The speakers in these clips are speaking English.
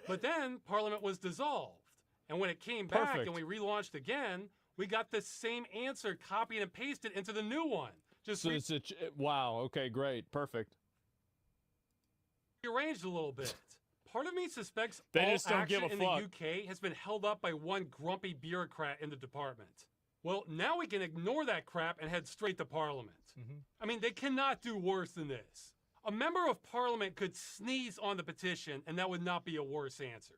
But then Parliament was dissolved. And when it came back and we relaunched again, we got the same answer copied and pasted into the new one. Just so wow, okay, great, perfect. Rearranged a little bit. Part of me suspects they all just don't action give a in fuck. the UK has been held up by one grumpy bureaucrat in the department. Well, now we can ignore that crap and head straight to Parliament. I mean, they cannot do worse than this. A member of Parliament could sneeze on the petition, and that would not be a worse answer.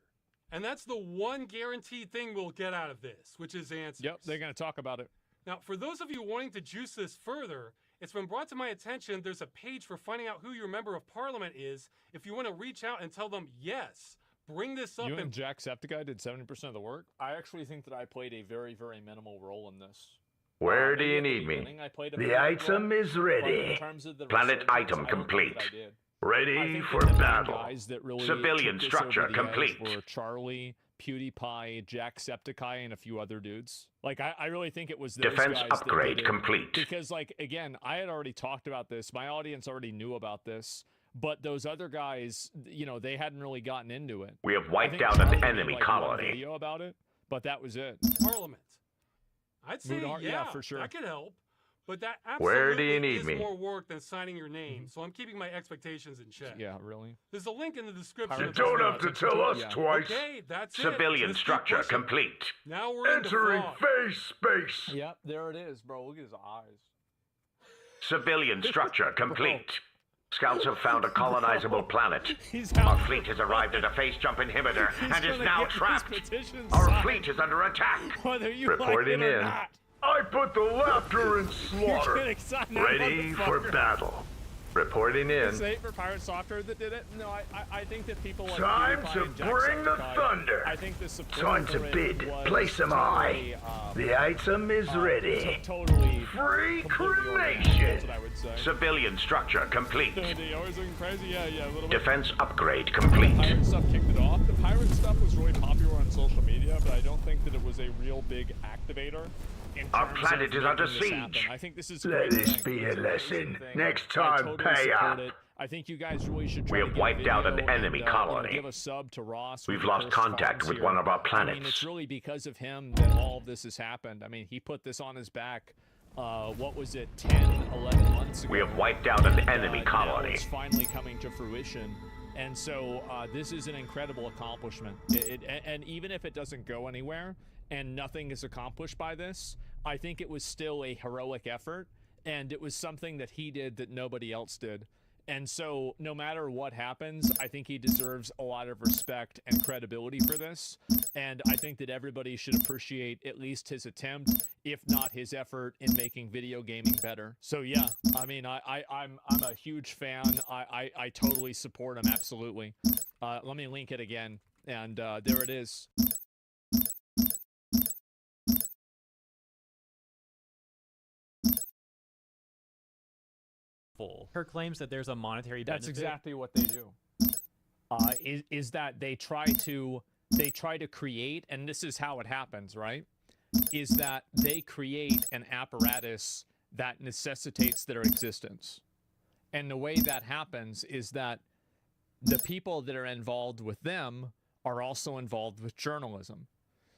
And that's the one guaranteed thing we'll get out of this, which is answers. Yep, they're going to talk about it. Now, for those of you wanting to juice this further, it's been brought to my attention there's a page for finding out who your member of Parliament is if you want to reach out and tell them, yes, bring this up. You and Jacksepticeye did 70% of the work? I actually think that I played a very, very minimal role in this. Where do you need me? The item is ready. Planet item complete. Ready for battle. Really Civilian structure complete. Were Charlie, PewDiePie, Jacksepticeye, and a few other dudes. Like, I really think it was those Defense guys upgrade that complete. Because, like, again, I had already talked about this. My audience already knew about this. But those other guys, you know, they hadn't really gotten into it. We have wiped out an enemy colony. Video about it, but that was it. Parliament. I'd say, yeah, for sure. That could help. But that Where do you absolutely need is me? more work than signing your name, so I'm keeping my expectations in check. Yeah, really? There's a link in the description. You don't have to tell us twice. Okay, that's Civilian Just structure complete. Now we're entering into phase space. Yep, there it is, bro. Look at his eyes. Civilian structure complete. Scouts have found a colonizable planet. Our Our fleet has arrived at a phase jump inhibitor and is now trapped. Our fleet is under attack. Whether you Reporting like it or in. not. I put the laughter in slaughter. You're getting signed out, Ready for motherfucker. battle. Reporting in. Is it for Pirate Software that did it? No, I think that people like Time PewDiePie to and bring the Jacksepticeye, thunder. I think the support Time to for it bid. was Place am I. totally, The item is ready. Totally. Free completely organized, cremation. That's what I would say. Civilian structure complete. They always looking crazy. Yeah, a little bit. Defense upgrade The complete. pirate stuff kicked it off. The pirate stuff was really popular on social media, but I don't think that it was a real big activator. Our planet is under making this happen. siege. I think this is Let great this thing. be It's a amazing lesson. thing. Next I time, totally pay support up. it. I think you guys really should try We to have get a wiped out an video enemy and, you know, colony. give a sub to Ross. We've when he lost first contact comes with here. one of our I mean, planets. it's really because of him that all of this has happened. I mean, he put this on his back. What was it, 10, 11 months ago? We have wiped out an And, enemy now colony. it's finally coming to fruition. And so this is an incredible accomplishment. And even if it doesn't go anywhere and nothing is accomplished by this, I think it was still a heroic effort. And it was something that he did that nobody else did. And so no matter what happens, I think he deserves a lot of respect and credibility for this. And I think that everybody should appreciate at least his attempt, if not his effort in making video gaming better. So yeah, I mean, I'm a huge fan. I totally support him, absolutely. Let me link it again. And there it is. Her claims that there's a monetary benefit. That's exactly what they do. Is that they try to create, and this is how it happens, right? Is that they create an apparatus that necessitates their existence. And the way that happens is that the people that are involved with them are also involved with journalism.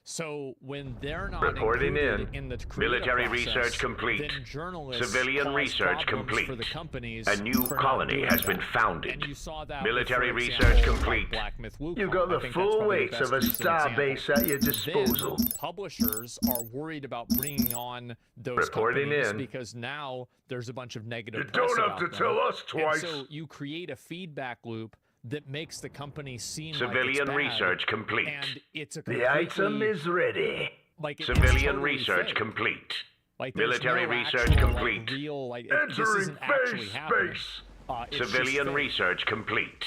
So when they're not Reporting included in the creative Military process, research complete. then journalists Civilian cause research problems complete. for the companies A new for not colony doing has that. been founded. And you saw that Military with, for research example, complete. Like Black Myth Wukong. You've got I the think full that's probably weight the of best a recent example. starbase at your disposal. Then publishers are worried about bringing on those Reporting companies in. because now there's a bunch of negative You press don't have about to them. tell us twice. And so you create a feedback loop that makes the company seem like Civilian it's bad, research complete. and it's a The item completely- is ready. like it's Civilian totally research fake. complete. Like there's Military no research actual, complete. Like, real, like this Entering isn't actually phase happening. space. It's just Civilian fake. research complete.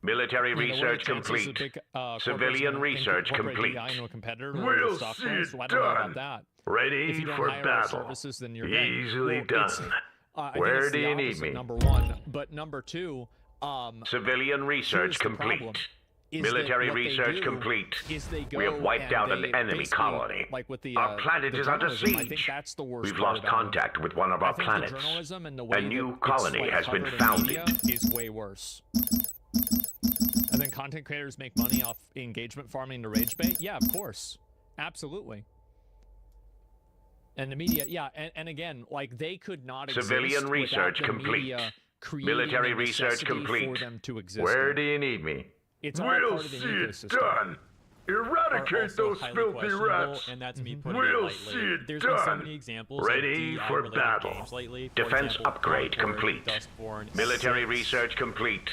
Military You know, what are the research chances complete. that big, corporates Civilian gonna research incorporate complete. AI into a competitor or We'll stuff, see it so I don't know done. about that. If Ready you don't for hire our battle. services, then you're dead. Easily Well, it's- done. I think Where it's do the you need opposite, me? number one, but number two, Civilian research here's the problem, complete. is Military that what they research do complete. is they go We have wiped and out an they enemy basically, colony. like with the, Our planet the is under journalism, I think siege. that's the worst We've part lost about it. contact with one of our I think planets. the journalism and the way A new that colony it's, like, has been covered in founded. media is way worse. And then content creators make money off engagement farming to rage bait? Yeah, of course. Absolutely. And the media, yeah, and again, like they could not exist Civilian research complete. Military research complete. For them to exist. Where do you need me? It's all we'll part of the see it ecosystem. done. Eradicate those filthy rats. And that's me putting We'll it see lightly. it There's done. been so many examples Ready of for DI-related battle. games lately. For Defense example, upgrade Concord, complete. Dustborn, Military Six, research complete.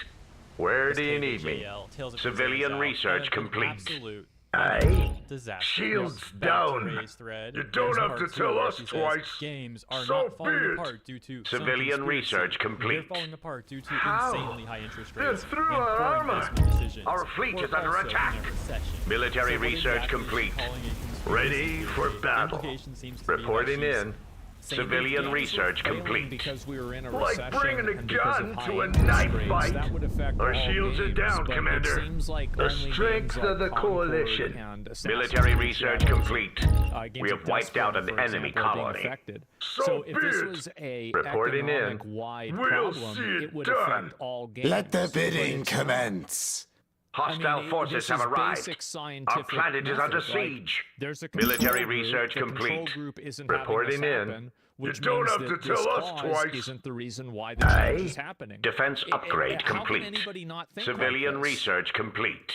Where do you need me? SKJL, Tales of Civilian Crusader research have been complete. Absolute Aye. disaster. Shields Back to down. Ray's thread. You don't There's have part to two tell where us she says twice. Games are So not falling be it. apart due to some Civilian conspiracy. research complete. They're falling apart due to How? insanely high interest They're rates through and our poor armor. investment decisions. Our fleet We're is under also in a attack. recession. Military So what research exactly is she complete. calling a conspiracy Ready for theory? battle. The implication seems to be that Reporting she's in. saying Civilian games research Failing complete. because we were in a Like recession bringing a and because of gun high to a interest knife rates, fight. that would affect Our all shields are games, down, but Commander. It seems like The only strength games of the like Concord coalition. and Military Assassin's research Creed complete. Shadows, games We like have wiped out Dustborn, an for enemy example, are being colony. affected. So if this be was it. a Reporting in. economic-wide We'll problem, see it it would done. affect all games. Let the but bidding it's not. commence. Hostile forces this have is arrived. basic Our scientific planet is under method, like, siege. there's a control Military group, research the control complete. group isn't Reporting having in. this happen, which don't means have that to this tell us cause twice. isn't the reason why the change is happening. Defense upgrade How complete. can anybody not think Civilian like this? research complete.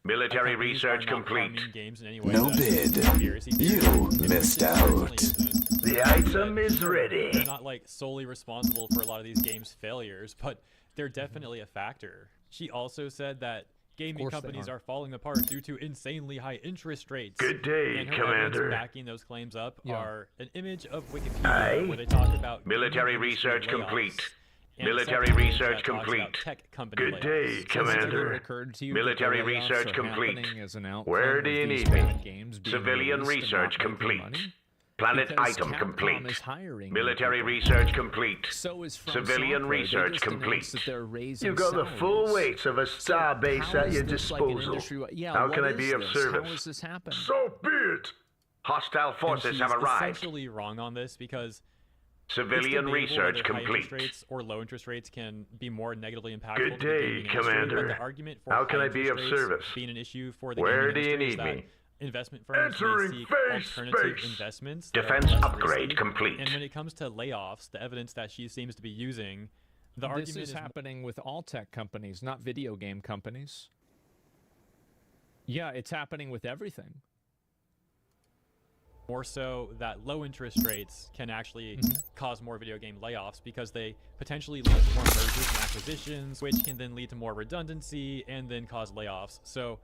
Military Companies are research not complete. harming games in any way. No That's bid. conspiracy You theory. missed It certainly out. isn't. The item is ready. They're not like solely responsible for a lot of these games' failures, but they're definitely a factor. She also said that gaming course they companies are. are falling apart due to insanely high interest rates. Good day, and her Commander. evidence backing those claims up Yeah. are an image of Wikipedia Aye. where they talk about Military gaming industry research layoffs, complete. and Military separate page research that talks about complete. tech company Good layoffs. day, Has it Commander. ever occurred to you that Military the layoffs research are complete. happening as an outcome Where of do you these need me? bad games being Civilian released and research not making complete. money? Planet Because item Capcom complete. is hiring Military people. research complete. So is From Civilian Software. They research just complete. announced that they're raising You've got the full salaries. weight of a star base How at is your this like an disposal. industry- yeah, How what can I is be of this? service? How does this happen? So be it. Hostile And forces she's have arrived. essentially wrong on this because Civilian it's debatable research whether high interest complete. rates or low interest rates can be more negatively impactful Good to the day, gaming industry, Commander. but the argument for How can high I be interest of rates service? being an issue for the Where gaming do you industry is need that me? investment firms Entering may seek phase alternative space. investments that are Defense less upgrade risky. complete. And when it comes to layoffs, the evidence that she seems to be using, the argument This is happening with all tech companies, not video game companies. Yeah, it's happening with everything. more so that low interest rates can actually cause more video game layoffs because they potentially lead to more mergers and acquisitions, which can then lead to more redundancy and then cause layoffs. So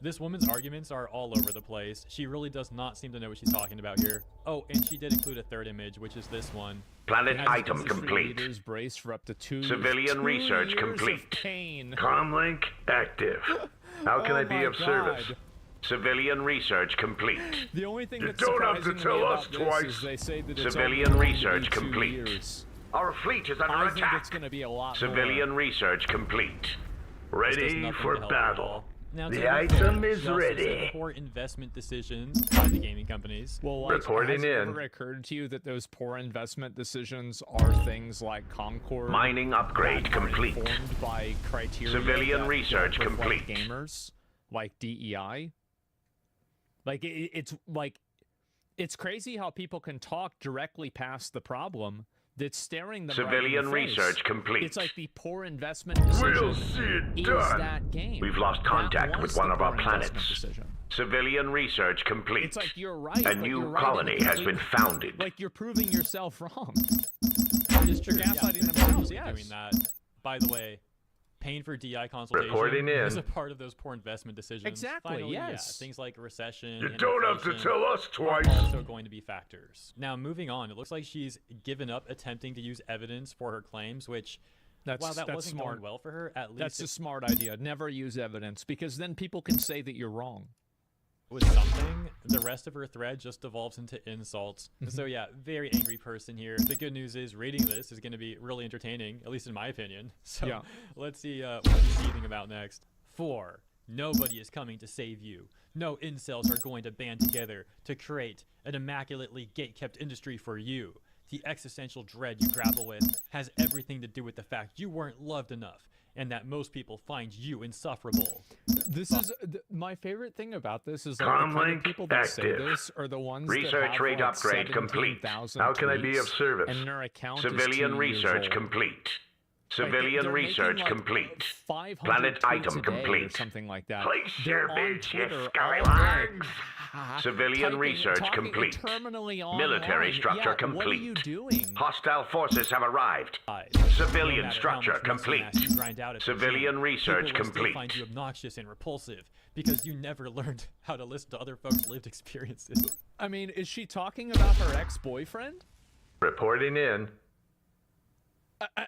this woman's arguments are all over the place. She really does not seem to know what she's talking about here. Oh, and she did include a third image, which is this one. Planet As item industry complete. leaders brace for up to two Civilian research years of complete. pain. Comlink active. How can Oh I be my of service? God. Civilian research complete. The only thing You that's don't have to surprising tell me us about this twice. is they say that it's Civilian only going to research be 2 complete. years. Our fleet is under I think attack. it's going to be a lot Civilian more. research complete. This does Ready nothing for to help at battle. all. Now, to The be item fair, is she also said ready. poor investment decisions by the gaming companies. Well, like, Reporting has it in. ever occurred to you that those poor investment decisions are things like Concord? Mining upgrade that are complete. informed by criteria Civilian that research don't reflect complete. Gamers, like DEI. Like it's crazy how people can talk directly past the problem that's staring them right in Civilian the face. research complete. It's like the poor investment decision We'll see it is done. that game. We've lost That contact was with the one of our poor investment planets. decision. Civilian research complete. It's like you're right. A but new you're right in a colony has been complete- founded. Like you're proving yourself wrong. It's true. They're gaslighting they're themselves, definitely yes. doing that. By the way, paying for DI consultation Reporting in. is a part of those poor investment decisions. Exactly, Finally, yeah, yes. things like recession. You and don't have to inflation tell us are twice. also going to be factors. Now, moving on, it looks like she's given up attempting to use evidence for her claims, which, while that that's wasn't smart. going well for her, at least That's it a smart idea. Never use evidence because then people can say that you're wrong. was something. The rest of her thread just devolves into insults. So yeah, very angry person here. The good news is reading this is going to be really entertaining, at least in my opinion. So Yeah. let's see what she's seething about next. 4. Nobody is coming to save you. No incels are going to band together to create an immaculately gate-kept industry for you. The existential dread you grapple with has everything to do with the fact you weren't loved enough. and that most people find you insufferable. This is my favorite thing about this is like the kind of people that say this are the ones Research that have rate like upgrade complete. 17,000 How can I be of tweets, service? and their account Civilian is 2 years research old. complete. Like, Civilian they're research making, like, complete. 500 Planet tweets item a day or complete. something like that. Place They're your on bids, you Twitter scurry all day. lags. Civilian Typing- research talking complete. terminally online. Military structure Yeah, complete. What are you doing? Hostile forces have arrived. Civilian structure complete. Civilian research People will still complete. find you obnoxious and repulsive because you never learned how to listen to other folks' lived experiences. I mean, is she talking about her ex-boyfriend? Reporting in.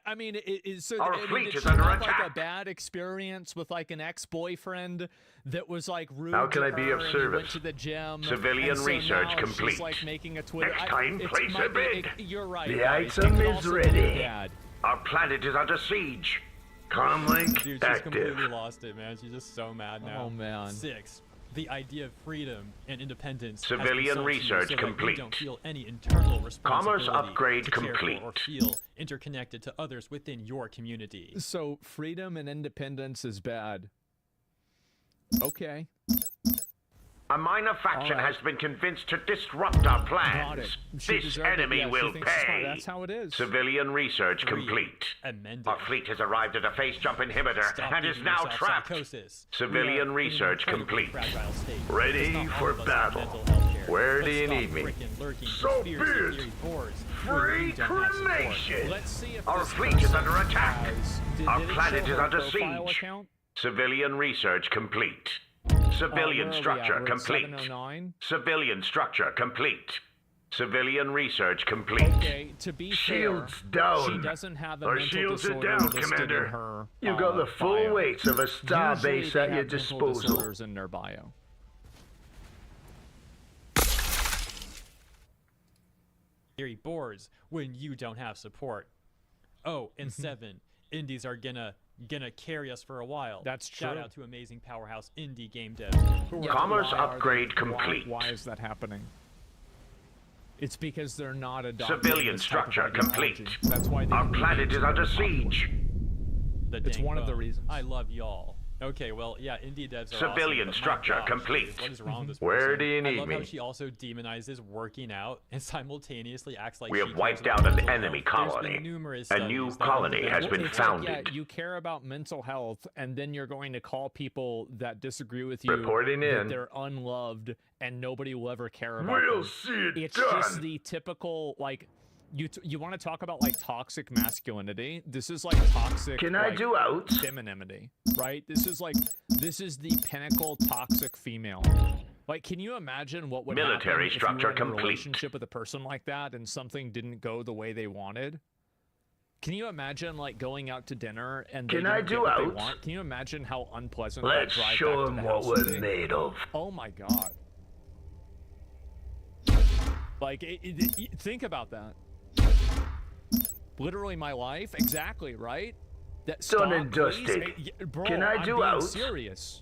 I mean, so Our I mean, fleet did is she under have, like, a attack. bad experience with like an ex-boyfriend that was like rude How can to I be her of and he service? went to the gym. Civilian and so research now complete. She's like making a Twitter. Next time, it place might a be- bid. You're right. The guys. It item could is also be ready. bad. Our planet is under siege. Comlink Dude, she's active. completely lost it, man. She's just so mad now. Oh, man. 6. The idea of freedom and independence has been Civilian sold to you research so that you complete. don't feel any internal responsibility Commerce upgrade to care for complete. or feel interconnected to others within your community. So freedom and independence is bad. Okay. A minor faction All right. has been convinced to disrupt our Got plans. it. She This deserved it. enemy Yeah, she will thinks she's smart. pay. That's how it is. Civilian research 3. complete. Amended. Our fleet has arrived at a phase jump inhibitor Stop and is giving now yourself trapped. psychosis. Civilian We are in an research incredibly complete. fragile state. Ready Does not all for of us have battle. mental health care. Where Let's do you stop need me? frickin' lurking So conspiracy be it. theory boards Free where you don't have support. cremation. Let's see if Our this fleet is person under attack. has- Our did it planet show is her under profile siege. account? Civilian research complete. Civilian Where are we structure at? We're at complete. 709? Civilian structure complete. Civilian research complete. Okay, to be Shields fair, down. she doesn't have a Our mental shields are disorder down, listed Commander. in her You got the full bio. weight of a star Usually base they at your have mental disposal. disorders in their bio. Theory boards when you don't have support. Oh, and 7. Indies are gonna carry us for a while. That's Shout true. out to amazing powerhouse indie game devs. Who Yeah, are Commerce why are upgrade they- complete. Why is that happening? It's because they're not adopting Civilian this type of structure ideology. complete. That's why they Our can planet engage is in under this conflict. siege. the It's dang one of the bone. reasons. I love y'all. Okay, well, yeah, indie devs are Civilian awesome, but my structure gosh, complete. What is wrong with this Where person? do you I need love how me? she also demonizes working out and simultaneously acts like We she have cares wiped about out an mental enemy health. There's colony. been numerous A new studies that colony look has at been It's founded. Like, yeah, you care about mental health, and then you're going to call people that disagree with you Reporting that in. they're unloved, and nobody will ever care about We'll them. see it It's done. just the typical, like, you want to talk about like toxic masculinity. This is like toxic. Can I like, do out? femininity, right? This is the pinnacle toxic female. Like, can you imagine what would Military happen structure if you were in a complete. relationship with a person like that and something didn't go the way they wanted? Can you imagine like going out to dinner and they Can I don't do get what out? they want? Can you imagine how unpleasant Let's that drive show back to them the what house would we're be? made of. Oh my god! Like, think about that. Literally my life, exactly, right? That Done and stop, please. dusted. Hey, bro, Can I I'm do being out? serious.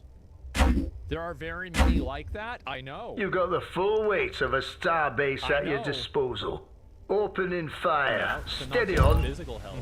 There are very many like that. I know. You got the full weight of a star base I at your know. disposal. Opening fire. So not Steady just on. physical health,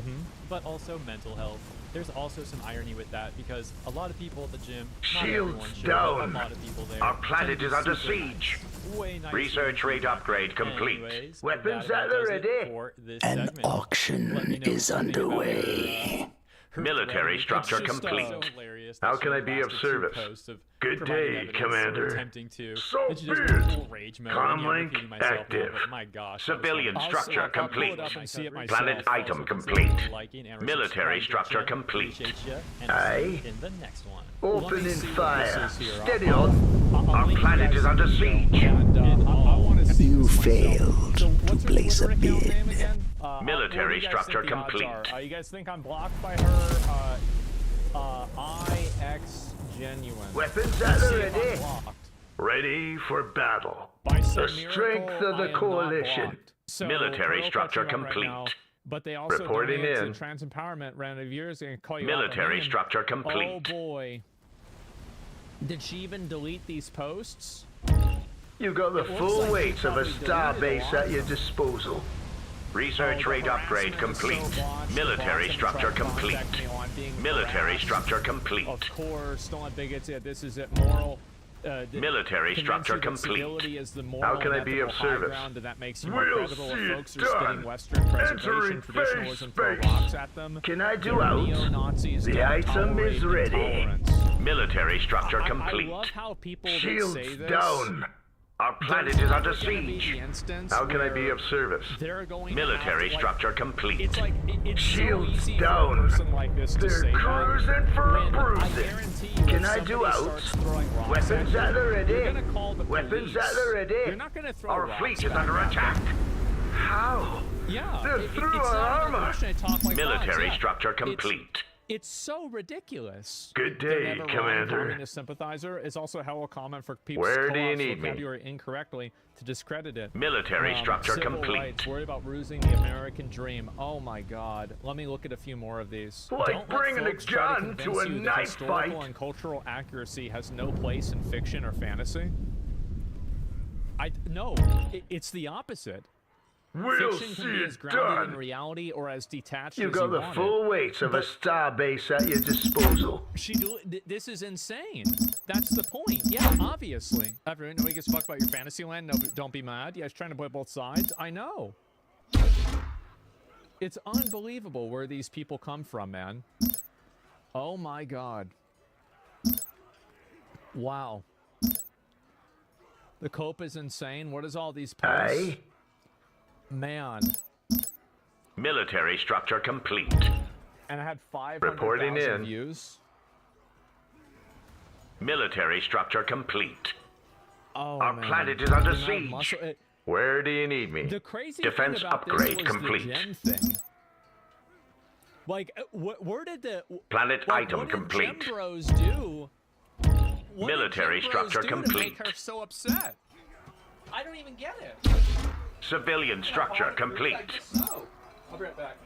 but also mental health. There's also some irony with that because a lot of people at the gym, not Shields everyone should, down. but a lot of people there. Our tend planet to is be under super siege. nice, way nicer Research than rate people. upgrade complete. Anyways, Weapons that at the about does it ready. for this An segment. Let me auction know is what you think about underway. her Military thread. It's structure just complete. so hilarious How that can she I be of lasted 2 service? posts of Good providing day, evidence Commander. or attempting to. So and she just be went it. full rage mode. and yeah, Comlink repeating myself now, active. but my gosh, that was Civilian funny. structure I'll pull complete. it up and see it myself. Planet item Also, complete. consider liking and Military subscribing to structure the channel. complete. Appreciate ya, and I'll see you Aye. in the next one. Opening see what fire. this is here. Steady I'll- on. I'll Our link you planet guys is to under the video, siege. And I want to see You this myself. failed So to what's her place a Twitter account bid. name again? Military what do you guys structure think the odds complete. are? You guys think I'm blocked by her? IX Genuine. Weapons Let's at see the if I'm ready. blocked. Ready for battle. By some The strength miracle, of the I am not coalition. blocked. So, Military Pearl structure catching up right now, complete. but they also Reporting donated to in. the Trans Empowerment round of years and call you out. Military And- structure Oh complete. boy. Did she even delete these posts? You got the It looks full like weight she of a probably star deleted a base lot at of your them. disposal. Research rate upgrade complete. Military structure complete. Military structure complete. Of course, don't let bigots. Yeah, this is it. Moral. Military structure complete. How can I be of service? That makes you more credible if folks are spitting Western preservation traditionalism throw rocks at them. Can I do out? Neo-Nazis the item is ready. Intolerance. Military structure complete. I love how people Shields that say this, down. Our planet is under siege. How can I be of service? Military structure complete. It's like it's Shields so easy down. For a person like this to They're say cruising for a when bruising. Can I do out? Weapons at the ready. Weapons at the ready. You're not gonna throw Our rocks fleet is back under at them. attack. How? Yeah, They're through it's our not armor. unfortunate to talk like Military bots, yeah. structure complete. It's so ridiculous. Good The day, never wrong Commander. communist sympathizer is also how a comment for people Where to do call you out need me? vocabulary incorrectly to discredit it. Military structure civil complete. Rights, worried about losing the American dream. Oh my God! Let me look at a few more of these. Like Don't let bringing a folks try gun to convince a you that knife historical fight. and cultural accuracy has no place in fiction or fantasy. No, it's the opposite. We'll Fiction see can be as it grounded in done. reality or as detached You as got you the want full weight of a starbase at your disposal. This is insane. That's the point. Yeah, obviously. Everyone, nobody gives a fuck about your fantasy land. No, don't be mad. Yeah, it's trying to play both sides. I know. It's unbelievable where these people come from, man. Oh my God. Wow. The cope is insane. What is all these posts? Aye. Man. Military structure complete. And I had Reporting 500,000 in. views. Military structure complete. Oh, Our man. planet is under The amount of siege. muscle- Where do you need me? The crazy Defense thing about upgrade this was complete. the gen thing. Like, where did the Planet item what complete. did Gem Bros do? What Military did Gem Bros structure do complete. To make her so upset? I don't even get it. Civilian structure complete. So, I'll be right back.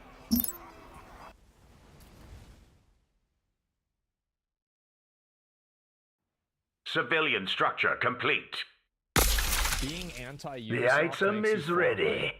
Civilian structure complete. Being anti-Ubisoft The item makes you is feel ready.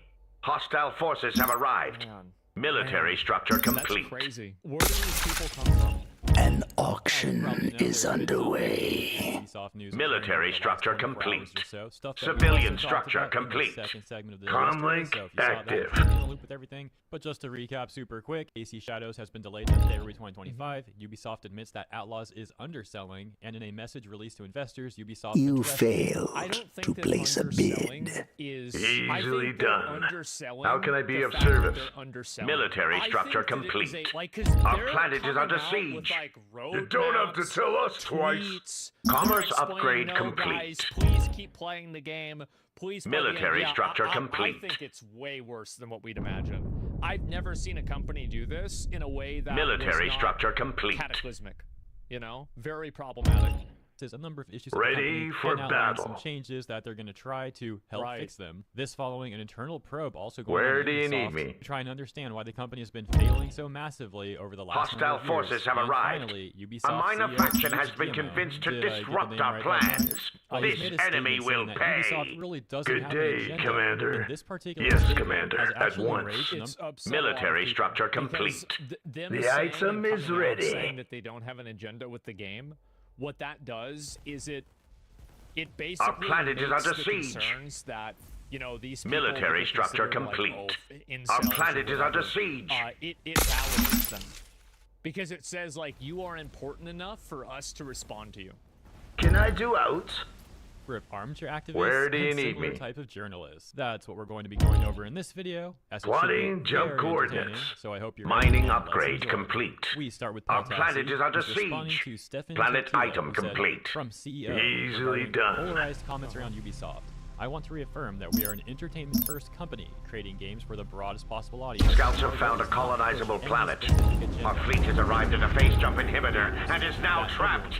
Hostile forces have arrived. Man, Military structure complete. that's crazy. Where do these people come from? An auction is underway. Ubisoft news Military occurring over the last structure 24 hours complete. or so. Stuff that Civilian we also talked structure about in the complete. second segment of the Comlink story, so if you saw that, active. you're in the loop with everything. But just to recap super quick, AC Shadows has been delayed to February 2025. Ubisoft admits that Outlaws is underselling, and in a message released to investors, Ubisoft You addressed- failed I don't think to that place a underselling bid. is Easily I think they're done. underselling How can I be the of fact that service? they're underselling. Military I structure think that it is complete. like, 'cause Our they're planet is coming under out with, siege. like, You don't have to roadmaps, tell us twice. tweets. Commerce They're explaining, upgrade "No, complete. Guys, please keep playing the game. Please play the game." Military Yeah, structure I complete. think it's way worse than what we'd imagine. I've never seen a company do this in a way that Military was not structure complete. cataclysmic. You know, very problematic. There's a number of issues Ready with the for company and outline battle. some changes that they're going to try to help Right. fix them. This following an internal probe also going Where on do you Ubisoft need me? to try and understand why the company has been failing so massively over the last Hostile number of years. forces have And arrived. Finally, Ubisoft A minor CEO faction Yves has been Guillemot. convinced to Did I get the disrupt name our right that time? plans. He's This made a enemy statement will saying that pay. Ubisoft really doesn't Good have day, an agenda. Commander. And this particular Yes, statement Commander, has at actually once. enraged them. It's upset a lot of Military people structure because complete. them The saying item and is coming out ready. saying that they don't have an agenda with the game, what that does is it basically planet is makes under the siege. concerns that, you know, these people Military that they structure consider, like, complete. incels Our or planet is under whatever, siege. it validates them because it says, like, you are important enough for us to respond to you. Can I do out? For armchair activists Where do you and need similar me? type of journalists. That's what we're going to be going over in this video. As it should be Plotting jump very entertaining, coordinates. So I hope you're Mining ready, and let's upgrade enjoy. complete. We start with Our Paul planet Tassi, is under who's responding siege. to Stefan Planet Totila, item who said, complete. From CEO, Easily regarding done. polarized comments around Ubisoft. I want to reaffirm that we are an entertainment-first company, creating games for the broadest possible audience. Scouts have found a colonizable planet. Our fleet has arrived at a phase jump inhibitor and is now trapped.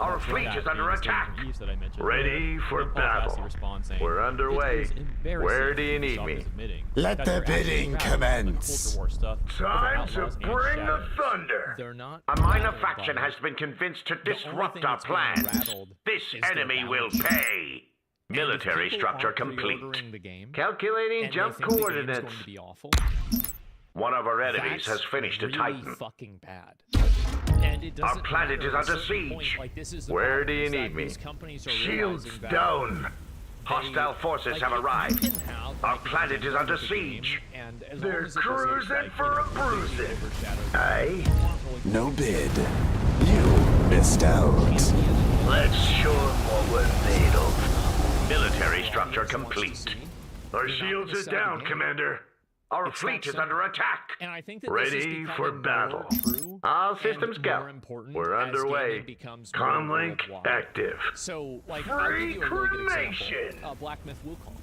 Our fleet is under attack. Ready for battle. We're underway. Where do you need me? Let the bidding commence. Time to bring the thunder. They're not. A minor rattled faction by has been convinced to The only disrupt thing our that's being plans. rattled This is their enemy will balance sheet. pay. Military structure complete. The game, Calculating jump coordinates. going to be awful. One of our enemies That's has finished a really Titan. fucking bad. And it Our doesn't planet matter is at a under certain point, siege. like, this is the Where problem, do you is that need me? these companies are Shields realizing that down. Hostile forces like, have you arrived. can have, Our like, planet is a under game, siege. and as They're long as it doesn't, cruising like, for you know, a bruising. overshadow Aye? No bid. You missed out. Let's show them what we're made of. Military structure complete. Our shields are down, Commander. Our fleet is under attack. And I think that Ready this is for becoming battle. more true All and systems go. more important We're as underway. gaming becomes more Comlink worldwide. active. So, like, I'll give Free you a really good cremation. example. Black Myth Wukong.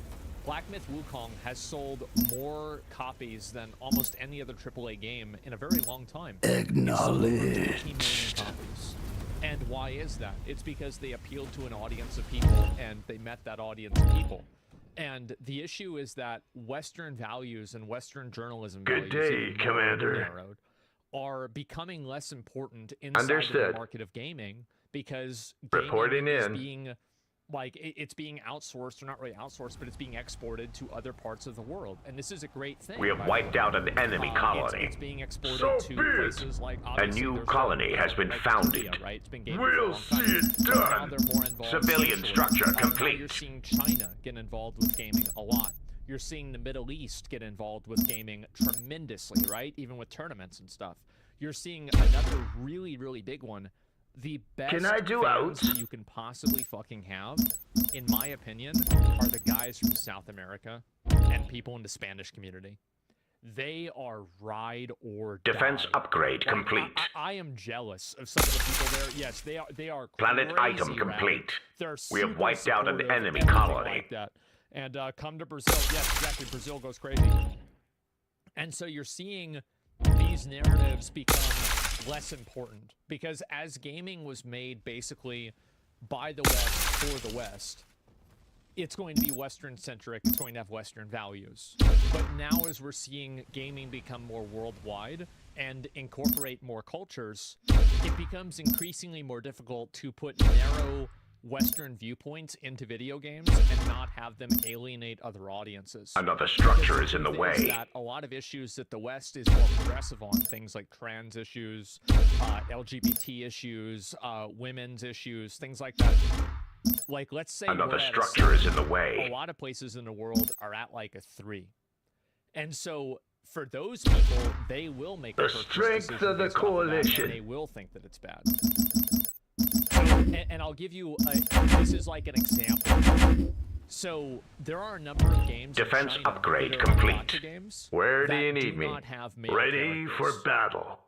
Black Myth Wukong has sold more copies than almost any other AAA game in a very long time. Acknowledged. 18 million copies. And why is that? It's because they appealed to an audience of people, and they met that audience of people. And the issue is that Western values and Western journalism Good values, day, even more Commander. narrowed, are becoming less important inside of Understood. the market of gaming because Reporting gaming is in. being like it's being outsourced, or not really outsourced, but it's being exported to other parts of the world, and this is a great thing. We have by the wiped way. out an enemy colony. It's being exported So to be it. places like A obviously new there's colony has been like founded. Korea, right? It's been gaming for a We'll long see time. it But now done. they're more involved Civilian socially. structure Now complete. you're seeing China get involved with gaming a lot. You're seeing the Middle East get involved with gaming tremendously, right? Even with tournaments and stuff. You're seeing another really, really big one. The best Can I do fans outs? that you can possibly fucking have, in my opinion, are the guys from South America and people in the Spanish community. They are ride or die. Defense upgrade Like, complete. I am jealous of some of the people there. Yes, they are Planet crazy item rad. complete. They're We have super wiped out an supportive, enemy everything colony. like that. And come to Brazil. Yes, exactly. Brazil goes crazy. And so you're seeing these narratives become less important because as gaming was made basically by the West for the West, it's going to be Western centric, it's going to have Western values. But now as we're seeing gaming become more worldwide and incorporate more cultures, it becomes increasingly more difficult to put narrow Western viewpoints into video games and not have them alienate other audiences. Another structure Because is in the truth is way. that a lot of issues that the West is more progressive on, things like trans issues, LGBT issues, women's issues, things like that. Like, let's say Another we're at a structure is 7. in the way. A lot of places in the world are at like a 3. And so for those people, they will make The a purchase strength decision of the based off of that, coalition. and they will think that it's bad. And I'll give you this is like an example. So there are a number of games. in Defense China upgrade that are complete. gacha games Where do that you need me? not have male Ready for characters. battle.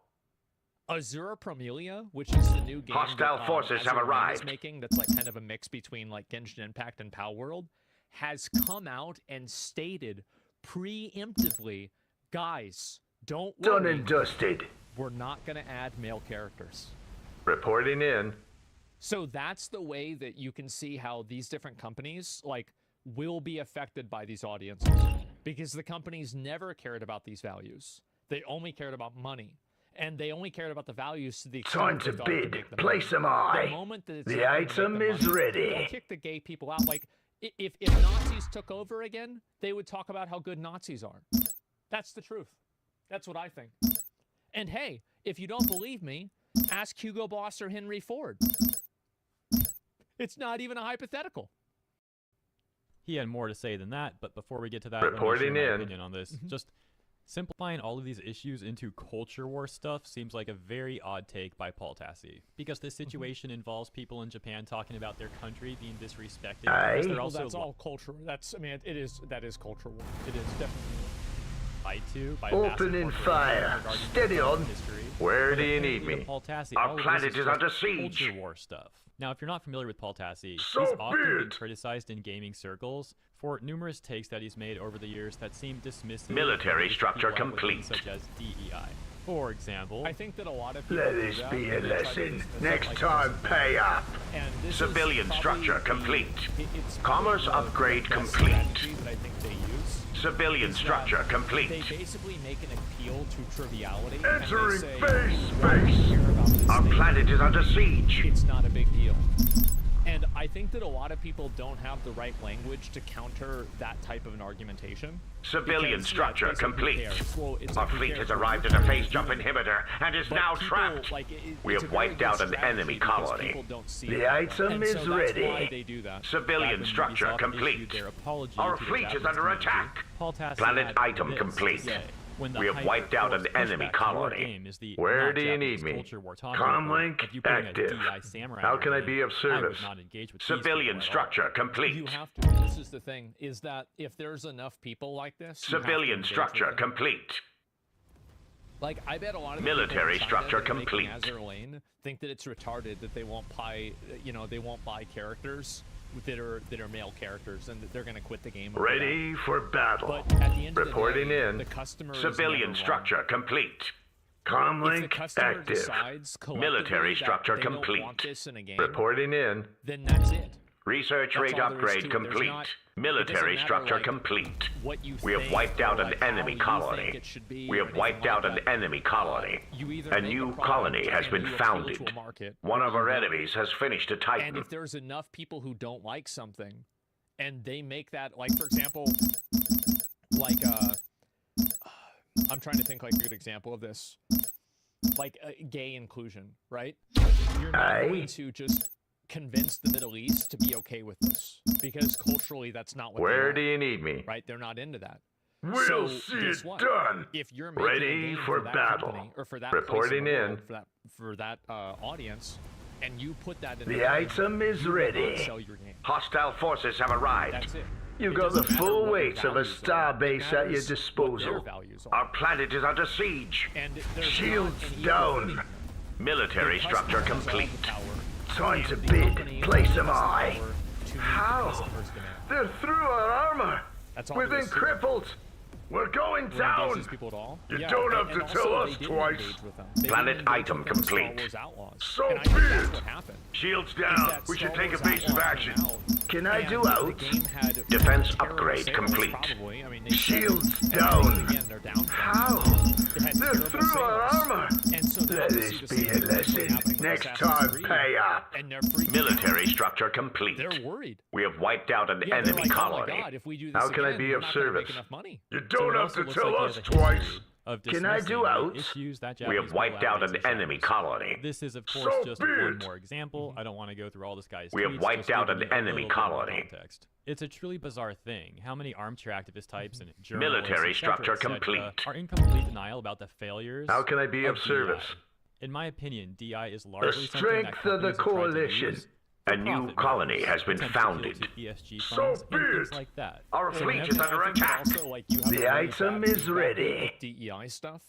Azura Promelia, which is the new game Hostile that, forces have Azure Rim arrived. is making, that's like kind of a mix between like Genshin Impact and Palworld, has come out and stated preemptively, guys, don't Done worry, and dusted. we're not going to add male characters. Reporting in. So that's the way that you can see how these different companies like will be affected by these audiences, because the companies never cared about these values. They only cared about money. And they only cared about the values to the extent Time they to thought it could bid. make them Place money. them I. The moment that it's The not gonna make item them is money, ready. they'll kick the gay people out. Like, if Nazis took over again, they would talk about how good Nazis are. That's the truth. That's what I think. And hey, if you don't believe me, ask Hugo Boss or Henry Ford. It's not even a hypothetical. He had more to say than that, but before we get to that, let me Reporting share my in. opinion on this. Just simplifying all of these issues into culture war stuff seems like a very odd take by Paul Tassi, because this situation involves people in Japan talking about their country being disrespected. Aye. Because they're Well, also that's all culture. That's, I mean, that is culture war. It is definitely. lied to by Opening massive fire. corporations Steady regarding on. history. Where But do you apparently need to me? Paul Tassi, Our all of planet this is just under siege. Culture war stuff. Now, if you're not familiar with Paul Tassi, So he's often be been it. criticized in gaming circles for numerous takes that he's made over the years that seem dismissive. Military of structure people within, complete. such as DEI. For example, I think that a lot of people Let do this that, be a and they try to lesson. dismiss it Next like it time, doesn't pay matter. up. And this Civilian is probably structure the- complete. it's Commerce probably upgrade the best complete. strategy that I think they use. Civilian is that structure They complete. basically make an appeal to triviality. Entering and they say, phase "Why do you space. care about this Our thing? planet is under siege. It's not a big deal." And I I think that a lot of people don't have the right language to counter that type of an argumentation. Civilian Because, structure it's like, complete. well, it's Our like, who fleet cares? has We're arrived at not a gonna phase jump do it. inhibitor and is But now people, trapped. like, We it's have a very wiped good out an strategy enemy because colony. people don't see The it that way. item And is so that's why ready. they do that. Civilian Back when structure Ubisoft complete. issued their apology Our to the fleet is Japanese under community, attack. Paul Tassi Planet had item this complete. to say. When the We have hyper wiped out an forced enemy pushback to your colony. game is the Where not do you Japanese need me? culture we're talking Comlink about. If you putting active. a DI samurai How in can your I be game, of service? I would not engage with these Civilian people at all. structure complete. You have to. This is the thing, is that if there's enough people like this, you have to Civilian engage structure with them. complete. Like, I bet a lot of the Military people in China structure that are making complete. Azur Lane think that it's retarded that they won't buy, they won't buy characters that are male characters, and that they're going to quit the game. over Ready for battle. that. But at the end Reporting of the day, in. the customer is Civilian never wrong. structure complete. If the Comlink customer active. decides collectively Military that structure they don't complete. want this in a game, Reporting in. then that's it. Research That's rate all there is upgrade to it. There's complete. not- it Military doesn't matter, structure like, complete. What you We have think wiped or, out an like, how enemy you colony. think it should be We or have anything wiped out like an that. enemy colony. You either A make new product colony has and been you appeal founded. to a market, One or of you our don't. enemies has finished a And Titan. if there's enough people who don't like something, and they make that, like, for example, like, I'm trying to think like a good example of this, like gay inclusion, right? You're not going to just convince the Middle East to be okay with this, because culturally that's not what Where they do are, you need me? right? They're not into that. We'll So, see guess it what? done. If you're making Ready a game for that battle. company, or for that Reporting place in, the in. world, for that audience, and you put that in The game, item is you will not ready. sell your game. Hostile forces have arrived. That's it. You It got the doesn't matter full what weight your of a values are. star It base at your matters what their disposal. values are. Our planet is under siege. And there's Shields not an equal down. footing here. Military The structure customer has all complete. the power, Time and to the bid. company Place has them the high. power to meet the How? customer's demand. They're through our armor. That's all We've there been is to it. crippled. We're going Will engage down. these people at all? You Yeah, don't and- have to and tell also us they didn't twice. engage with them. They Planet didn't engage item with them in Star complete. Wars Outlaws. So And I think be that's it. what happened. Shields is down. that We should Star take Wars evasive Outlaws action. came out, Can I and do the out? game had Defense terrible upgrade sales, complete. Probably. I mean, they Shields and down. Again, they're down. How? They had They're terrible through our sales. armor. And so now Let we this see the be same a thing happening lesson. with Next Assassin's time, Creed. pay up. And they're freaking Military out. structure complete. They're worried. We have wiped out an Yeah, they're enemy like, colony. Oh my God, if we do this How can I again, be we're of not gonna make service? enough money. You So don't it have also to looks tell like you us have a history twice. of Can I do dismissing the out? issues that We Japanese have wiped people out have an with enemy societies. colony. This is, of course, So just be one it. more example. I don't want to go through all this guy's We have tweets, wiped just out giving an you a enemy little bit more colony. context. It's a truly bizarre thing. How many armchair activist types and journalists, Military et cetera, structure et cetera, complete. are in complete denial about the failures. How can I be of DI. service? In my opinion, DI is The largely something that strength of the companies have tried to coalition. use A for new profit colony motives, has been attempts to appeal founded. to ESG So funds be and things it. like that. Our Well, fleet and is I under think that attack. also, like, you have The a really item bad is feedback ready. with DEI stuff.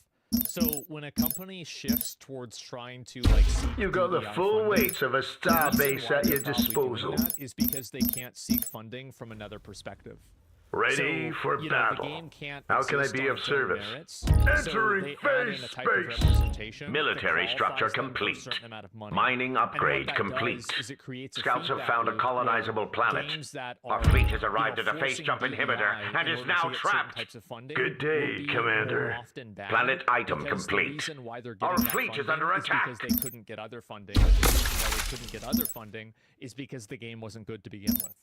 So when a company shifts towards trying to like seek You got the DEI full funding, weight of a the star reason base why at they're your probably doing disposal. that is because they can't seek funding from another perspective. Ready So, for you know, battle. the game can't How can I exist be on of its own service? merits, so Entering they add in a phase type of space. representation that Military structure qualifies them for a complete. certain amount of money. Mining And what upgrade that complete. does is it creates a Scouts have feedback found a loop where colonizable planet. games that Our are, fleet has you know, arrived at a phase forcing jump DEI inhibitor and in is order now to get certain trapped. types of funding Good will day, be Commander. more often bad Planet item because complete. The reason why they're Our getting that fleet is funding under attack. because they couldn't get other funding. The reason why they couldn't get other funding is because the game wasn't good to begin with.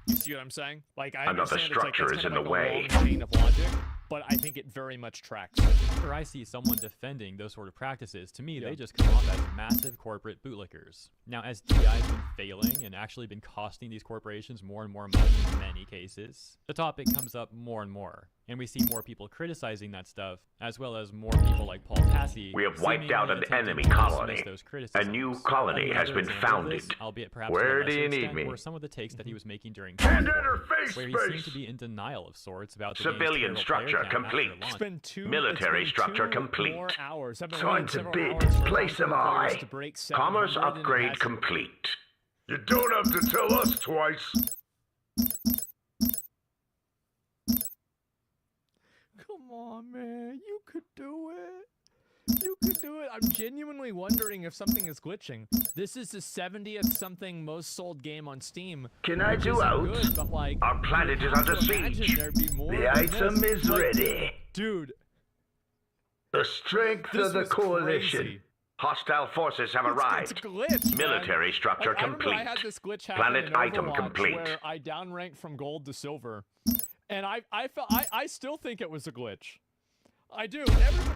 You see what I'm saying? Like, I Another understand structure it's like, is that's in kind the of like way. a long chain of logic, but I think it very much tracks. Whenever I see someone defending those sort of practices, to me, they just come off as massive corporate bootlickers. Now, as DI has been failing and actually been costing these corporations more and more money in many cases, the topic comes up more and more. And we see more people criticizing that stuff, as well as more people like Paul Tassi. We have wiped out an seemingly enemy attempting to colony. dismiss those A criticisms. new colony has Another been example of founded. this, albeit perhaps Where to a do you lesser need extent, me? were some of the takes that he was making during Can't Titanfall, enter phase where he seemed space. to be in denial of sorts about the Civilian game's structure terrible player count after complete. launch. Spend two, Military it's been structure 2 complete. More hours. I've been Time waiting to several bid. hours for Place them Conqueror players high. to break Commerce 700 and it upgrade hasn't. complete. You don't have to tell us twice. Come on, man. You could do it. You could do it. I'm genuinely wondering if something is glitching. This is the 70th something most sold game on Steam. Can I which do isn't out? Good, but like, Our planet you is have under to imagine siege. there'd be more The than item this. is Like, ready. Dude, The strength this of the was coalition. crazy. Hostile forces have It's arrived. a glitch, Military man. structure I remember complete. I had this glitch happen Planet in item Overwatch complete. where I downranked from gold to silver, and I still think it was a glitch. I do.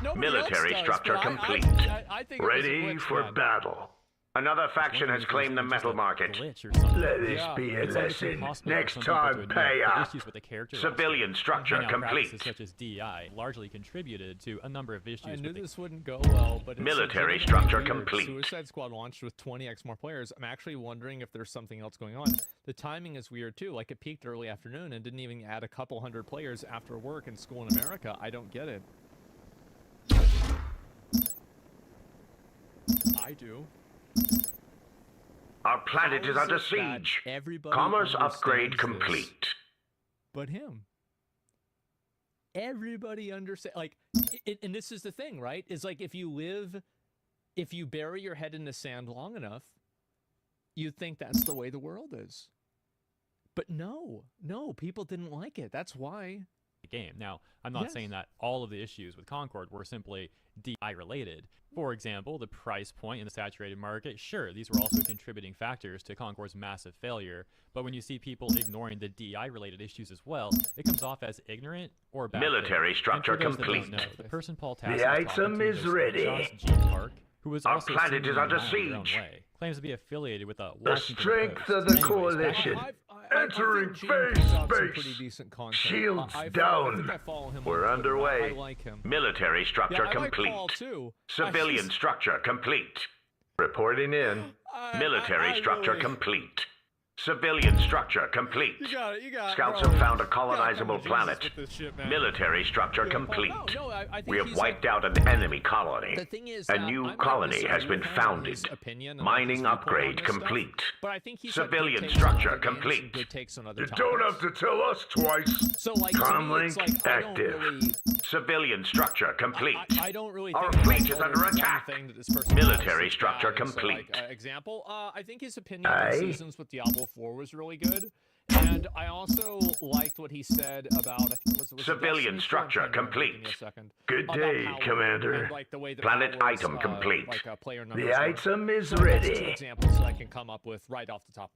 Nobody Military else does, structure but complete. I think it Ready was a glitch, for man. battle. Another faction has claimed the metal market. Glitch or something. Let this Yeah. be a It's like it's lesson. impossible for Next some people to time, admit pay the up. issues with the character Civilian roster. structure And now practices complete. such as DI largely contributed to a number of issues I with knew the this wouldn't go well, but it's Military legitimately structure weird. complete. Suicide Squad launched with 20x more players. I'm actually wondering if there's something else going on. The timing is weird too. Like it peaked early afternoon and didn't even add a couple hundred players after work and school in America. I don't get it. I do. Our planet How is under it that siege. everybody Commerce upgrade understands this complete. but him. Everybody understands. Like, and this is the thing, right? Is like if you bury your head in the sand long enough, you think that's the way the world is. But no, people didn't like it. That's why. game. Now, I'm not Yes. saying that all of the issues with Concord were simply DI related. For example, the price point in the saturated market, sure, these were also contributing factors to Concord's massive failure, but when you see people ignoring the DI related issues as well, it comes off as ignorant or bad Military faith. structure And for those that don't complete. know, the person Paul Tassi The was talking item to is was ready. Josh G. Park, who was Our also planet is seemingly under mild in their own siege. way, claims to be affiliated with the The Washington strength Post. of the Anyways, back coalition. to- Entering I think Gene phase puts out some space. pretty decent content. Shields I down. think I follow him on We're Twitter. underway. I like him. Military structure Yeah, I like complete. Paul too. Civilian structure complete. Reporting in. Military structure really- complete. Civilian structure complete. You got it. Scouts bro. have found a You gotta come to colonizable Jesus planet. with this shit, man. Military structure Yeah, complete. no, I think We have he's wiped like- out an enemy colony. The thing is A that new I might colony disagree has been with him on founded. his opinion and Mining his viewpoint upgrade on this stuff, complete. but I think he's got good Civilian takes on structure other games and complete. good takes on other You topics. don't have to tell us twice. So like, to me, Comlink it's like I don't active. really. Civilian structure complete. I don't really Our think fleet like, is oh, under there's one attack. thing that this person Military does that's structure bad. So, like, complete. example, I think his opinion on Aye. Seasons with Diablo 4 was really good. And I also liked what he said about, I think it was Civilian Destiny 4 structure Give me a complete. second. Good About day, power Commander. and, like, the way that Planet power is, item complete. like, player numbers The work. item is So that's two ready. examples that I can come up with right off the top.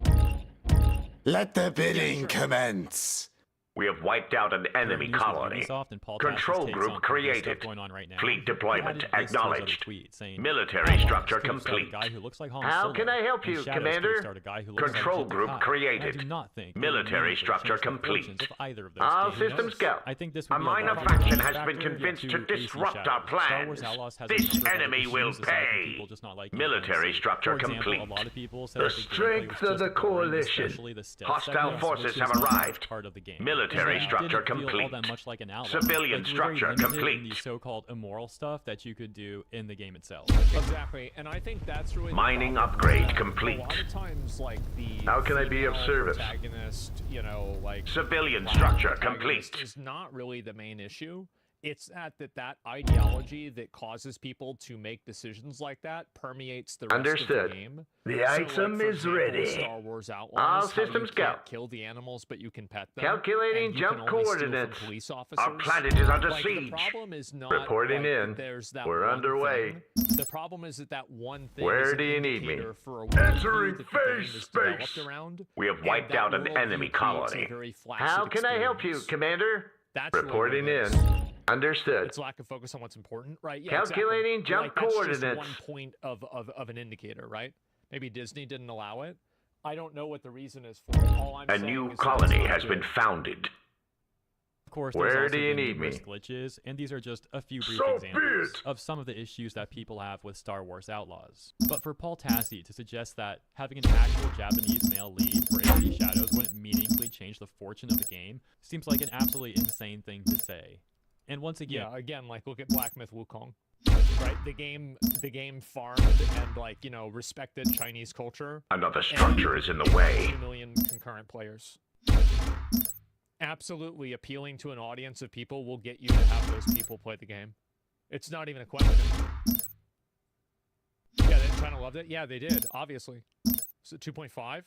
Let the bidding sure. commence. We have wiped out an enemy News with colony. Ubisoft and Paul Control Tass's takes group on the created. stuff going on right now. Fleet He deployment added this to his other acknowledged. tweet, saying, Military "Elon structure Musk could have started complete. a guy who looks like Han How Solo, can I help and you, Shadows could have Commander? started a guy who looks like Control Jin group Sakai. created. And I do not think it would Military meaningfully structure change the complete. fortunes of either of those All games. systems go. I think this A would be minor large faction factor has been to convinced to AC disrupt Shadows. our Star Wars plans. Outlaws has This a number of enemy issues will aside from pay. people just not liking Military gameplay. structure For example, complete. a lot of people said The that gameplay strength was of the just boring, coalition. especially the stealth Hostile segments, forces which have was the arrived. best part of the game. Military And it structure didn't feel all complete. that much like an Outlaw. Civilian Like, you were very structure limited in complete. the so-called immoral stuff that you could do in the game itself. Exactly, and I think that's really the Mining problem, upgrade that complete. A lot of times, like the How can I be of female service? protagonist, you know, like Civilian black structure protagonist complete. is not really the main issue. It's that ideology that causes people to make decisions like that permeates the rest Understood. of the game. The So, like, item for is example, ready. Star Wars All Outlaws, how systems you go. can't kill the animals, but you can pet them. Calculating and you jump can only steal from coordinates. police Our officers. planet is under Like, siege. The problem is not Reporting like, in. There's that We're one underway. thing. The problem is that one thing. Where is an do you need me? indicator For a Entering worldview that the game phase is developed space. around, We have and wiped that out an worldview enemy creates a colony. very flaccid How can I help you, experience. Commander? That's really Reporting what it in. is. Understood. It's lack of focus on what's important, right? Yeah, Calculating exactly. jump Like, that's coordinates. Just one point of an indicator, right? Maybe Disney didn't allow it. I don't know what the reason is for it. All I'm A saying new is that it's colony not has been good. founded. Of course, Where there's also do you been need numerous me? glitches, and these are just a few brief So be examples it. of some of the issues that people have with Star Wars Outlaws. But for Paul Tassi to suggest that having an actual Japanese male lead for AC Shadows wouldn't meaningfully change the fortune of the game seems like an absolutely insane thing to say. And once again, Yeah, again, like look at Black Myth Wukong, right? The game farmed and like respected Chinese culture. Another structure is in the way. 2 million concurrent players. Absolutely appealing to an audience of people will get you to have those people play the game. It's not even a question. Yeah, China loved it. Yeah, they did. Obviously. Is it 2.5?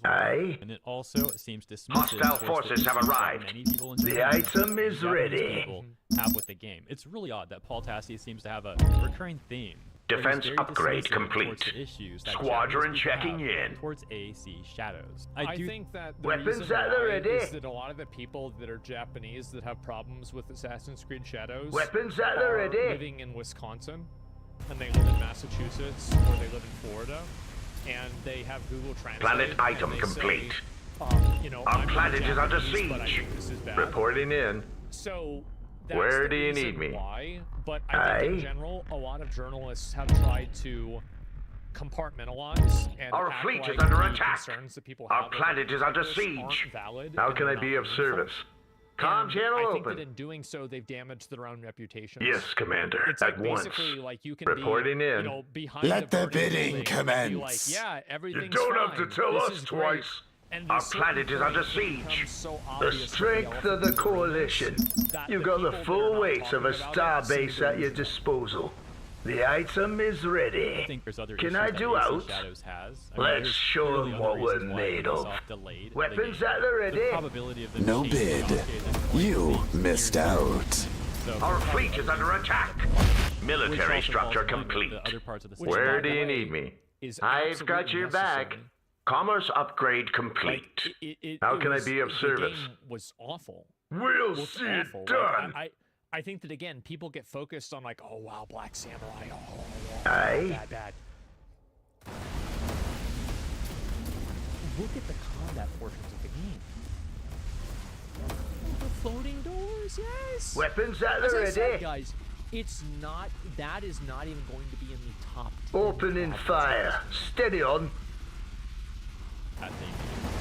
Aye. and it also seems dismissive Hostile towards the forces have issues that arrived. many people in The Japan item is and Japanese ready. people have with the game. It's really odd that Paul Tassi seems to have a recurring theme Defense very upgrade dismissive towards complete. the issues that Squadron Japanese people checking have in. towards AC Shadows. I do think that the Weapons reason at the why ready. is that a lot of the people that are Japanese that have problems with Assassin's Creed Shadows Weapons at the are ready. living in Wisconsin, and they live in Massachusetts, or they live in Florida, and they have Google Translate. Planet and item they complete. Say, you know, Our I'm not planet is under Japanese, but I siege. think this is bad. Reporting in. So that's Where the do you reason need me? Why? But I think in Aye. general, a lot of journalists have tried to compartmentalize and Our act fleet is like under the attack. concerns that people Our have planet about is under this siege. aren't valid How and can I they're be not of meaningful. service? Comm And channel I think open. that in doing so, they've damaged their own reputations. Yes, Commander. It's At like once. basically like you can Reporting be, in. you know, behind Let the the bidding building and be like, commence. yeah, You everything's don't fine. have to tell This us is great. twice. And Our at a certain planet is under point, it becomes siege. so The obvious to strength of the elephant in room coalition. that You the got the people that are full not weight of a talking about it seem starbase at your delusional. disposal. The item is I ready. think there's other Can issues I that do AC out? Shadows has. Let's there's show clearly 'em other what we're reasons why made of. Ubisoft delayed the Weapons game. at the ready. The probability of them No chasing bid. Sasuke at this point You seems missed near zero. out. So Our for fleet is under attack. Military which also structure falls in line with complete. the other parts of the Which, system. Where by do the you way, need me? is I've got absolutely your back. necessary. Commerce upgrade Like, complete. it How it can I was- be of the service? game was awful. We'll Was see it awful. done. Like, I think that again, people get focused on like, oh wow, Black Samurai, oh Aye. bad. Look at the combat portions of the game. The floating doors, yes. Weapons at the As I said, ready. guys, it's not. That is not even going to be in the top 10 Opening problems. fire. Steady on. That thing.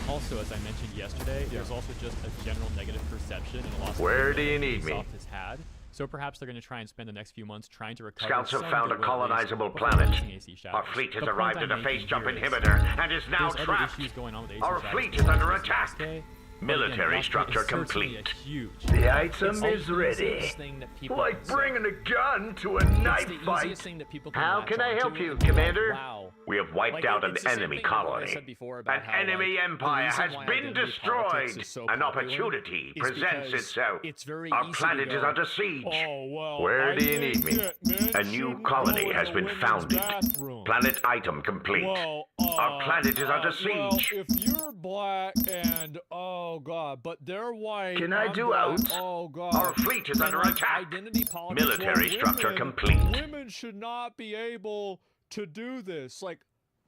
Also, as I mentioned yesterday, there's also just a general negative perception in a lot of Where people do you that need me? Ubisoft has had. So perhaps they're going to try and spend the next few months trying to recover. Scouts have some found a goodwill at least colonizable before planet. releasing AC Our Shadows. fleet has The point arrived I'm at a making face jump here is inhibitor and is now there's other trapped. issues going on with AC Our Shadows fleet is besides under just attack. Sasuke. Military But again, structure Sasuke is certainly complete. a huge The threat. item It's the is ready. easiest thing that people Like can say. bringing a gun to a It's knife the fight. easiest thing that people can How latch can I onto help you, and be like, Commander? wow. We have wiped Like, out an it's the same enemy thing about what I colony. said before about An how, enemy like, the empire reason has why been identity politics destroyed. is so An popular opportunity is presents because itself. it's very Our easy to planet is go, under siege. Oh, well, Where I do you think need me? that men A new shouldn't colony go in has the been women's founded. bathroom. Planet item complete. Well, Our planet is under well, siege. if you're black and oh god, but they're white. Can I I'm do black, out? Oh god. Our fleet is And, under like, attack. Identity politics, Military well, structure women- complete. Women should not be able to do this. Like,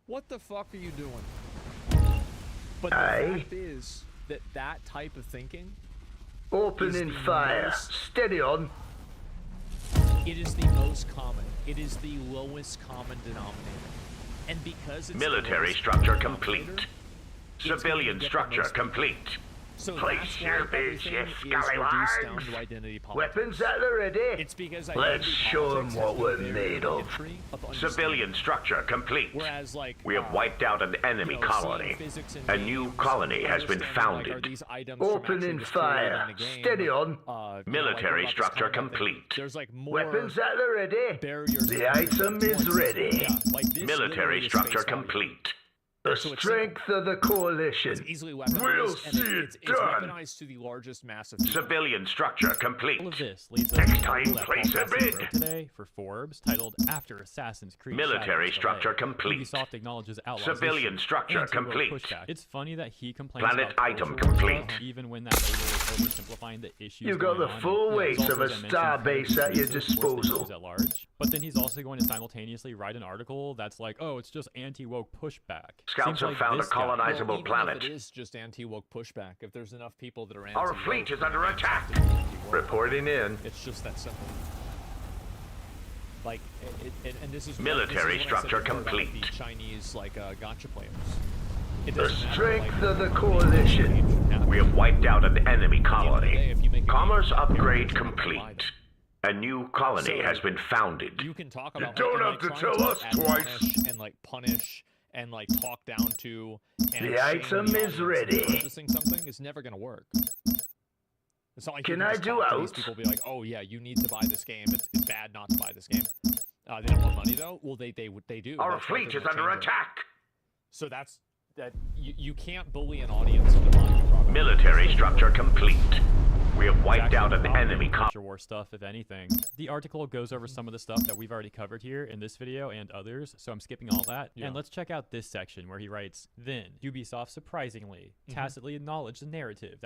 what the fuck are you doing? But the Aye. fact is that that type of thinking, Opening is the fire. most- Steady on. it is the most common. It is the lowest common denominator. And because it's the Military lowest structure common complete. denominator, it's gonna Civilian get the structure most- complete. So Place that's your why base, everything you is reduced down scallywags. to identity politics. Weapons at the ready. It's because Let's identity show 'em politics what has been we're very made of. rudimentary understanding. Civilian structure complete. Whereas, like, We have wiped out an enemy you know, seeing colony. physics in A new games, colony has been understanding, like, are founded. these items from actually Opening just created fire. in the game? Steady on. You know, like, Military what about this structure combat thing? complete. There's like more Weapons at the ready. barriers. The to entry item towards is it. ready. Yeah, like this Military literally is structure face value. complete. The So it's strength of the coalition. It's easily weaponized. We'll and see it it's done. weaponized to the largest mass of people. Civilian structure complete. All of this leads us Next to an time, article that place Paul a Preston bid. wrote today for Forbes titled "After Assassin's Creed Military Shadows structure Delay, complete. Ubisoft acknowledges Outlaws Civilian issue, structure anti-woke complete. pushback." It's funny that he complains Planet about item cultural complete. stuff, even when that label is oversimplifying the issues. You got going the on. full And weight it's also, of a as I mentioned, star very base at your dismissive towards the disposal. issues at large. But then he's also going to simultaneously write an article that's like, "Oh, it's just anti-woke pushback." Scouts Seems have like found a this guy- colonizable Well, even planet. If it is just anti-woke pushback. If there's enough people that are Our anti-woke, fleet is under then attack. it's anti-woke. Reporting in. It's just that simple. Like, and this is Military this is what I said structure before about, like, complete. the Chinese gotcha players. It The doesn't matter, strength like, of the what coalition. should happen. We have wiped out an enemy At the end of the day, colony. if you make a Commerce game, upgrade everyone's gonna buy complete. them. A new colony So, has been founded. You can talk You about don't like, have and, to like, tell trying us to twice. admonish and like punish and like talk down to and The shame item the is audience ready. into purchasing something is never gonna work. It's not like you Can can I just do talk to these out? people and be like, oh yeah, you need to buy this game. It's bad not to buy this game. They don't want money though. Well, they do. Our That's why fleet they're is gonna under change it. attack. So that you can't bully an audience into buying a product. Military structure complete. We have It's wiped actually out an dominating enemy culture war stuff, if anything. The article goes over some of the stuff that we've already covered here in this video and others, so I'm skipping all that. Yeah. And let's check out this section where he writes, then Ubisoft surprisingly tacitly acknowledged the narrative